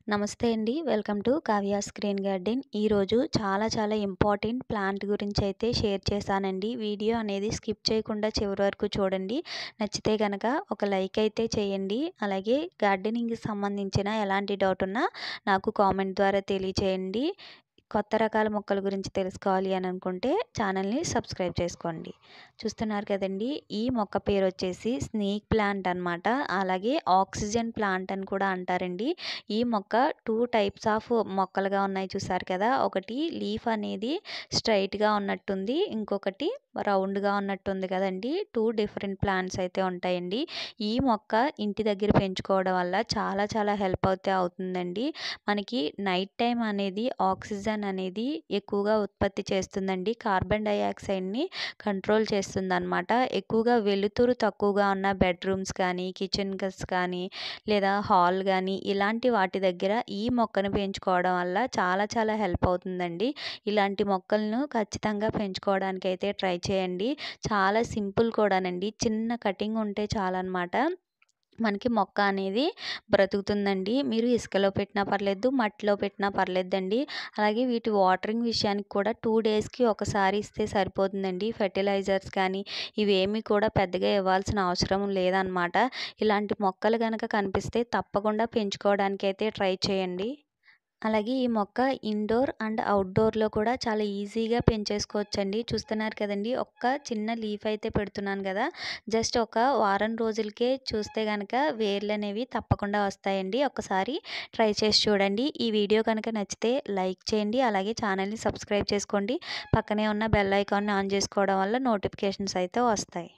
నమస్తే అండి. Welcome to Kavya's green garden. ఈరోజు చాలా ఇంపార్టెంట్ ప్లాంట్ గురించి అయితే షేర్ చేశానండి. వీడియో అనేది స్కిప్ చేయకుండా చివరి వరకు చూడండి. నచ్చితే గనక ఒక లైక్ అయితే చేయండి. అలాగే గార్డెనింగ్‌కి సంబంధించిన ఎలాంటి డౌట్ ఉన్నా నాకు కామెంట్ ద్వారా తెలియచేయండి. కొత్త రకాల మొక్కల గురించి తెలుసుకోవాలి అని అనుకుంటే ఛానల్ని సబ్స్క్రైబ్ చేసుకోండి. చూస్తున్నారు కదండి, ఈ మొక్క పేరు వచ్చేసి స్నేక్ ప్లాంట్ అనమాట. అలాగే ఆక్సిజన్ ప్లాంట్ అని కూడా అంటారండి. ఈ మొక్క 2 టైప్స్ ఆఫ్ మొక్కలుగా ఉన్నాయి చూసారు కదా. ఒకటి లీఫ్ అనేది స్ట్రైట్గా ఉన్నట్టుంది, ఇంకొకటి రౌండ్గా ఉన్నట్టుంది కదండి. 2 డిఫరెంట్ ప్లాంట్స్ అయితే ఉంటాయండి. ఈ మొక్క ఇంటి దగ్గర పెంచుకోవడం వల్ల చాలా హెల్ప్ అయితే అవుతుందండి. మనకి నైట్ టైం అనేది ఆక్సిజన్ అనేది ఎక్కువగా ఉత్పత్తి చేస్తుందండి. కార్బన్ డయాక్సైడ్ని కంట్రోల్ చేస్తుందన్నమాట. ఎక్కువగా వెలుతురు తక్కువగా ఉన్న బెడ్రూమ్స్ కానీ, కిచెన్స్ కానీ, లేదా హాల్ కానీ ఇలాంటి వాటి దగ్గర ఈ మొక్కను పెంచుకోవడం వల్ల చాలా హెల్ప్ అవుతుందండి. ఇలాంటి మొక్కలను ఖచ్చితంగా పెంచుకోవడానికి అయితే ట్రై చేయండి. చాలా సింపుల్ కూడానండి. చిన్న కటింగ్ ఉంటే చాలన్నమాట. మనకి మొక్క అనేది బ్రతుకుతుందండి. మీరు ఇసుకలో పెట్టినా పర్లేదు, మట్టిలో పెట్టినా పర్లేదండి. అలాగే వీటి వాటరింగ్ విషయానికి కూడా 2 డేస్‌కి ఒకసారి ఇస్తే సరిపోతుందండి. ఫెర్టిలైజర్స్ కానీ ఇవేమీ కూడా పెద్దగా ఇవ్వాల్సిన అవసరం లేదనమాట. ఇలాంటి మొక్కలు గనక కనిపిస్తే తప్పకుండా పెంచుకోవడానికైతే ట్రై చేయండి. అలాగే ఈ మొక్క ఇండోర్ అండ్ అవుట్‌డోర్‌లో కూడా చాలా ఈజీగా పెంచేసుకోవచ్చండి. చూస్తున్నారు కదండీ! ఒక్క చిన్న లీఫ్ అయితే పెడుతున్నాను గదా! జస్ట్ ఒక వారం రోజులకే చూస్తే గనక వేర్లనేవి తప్పకుండా వస్తాయండి. ఒక్కసారి ట్రై చేసి చూడండి. ఈ వీడియో కనుక నచ్చితే లైక్ చేయండి. అలాగే ఛానల్‌ని సబ్స్క్రైబ్ చేసుకోండి. పక్కనే ఉన్న బెల్ ఐకాన్‌ని ఆన్ చేసుకోవడం వల్ల నోటిఫికేషన్స్ అయితే వస్తాయి.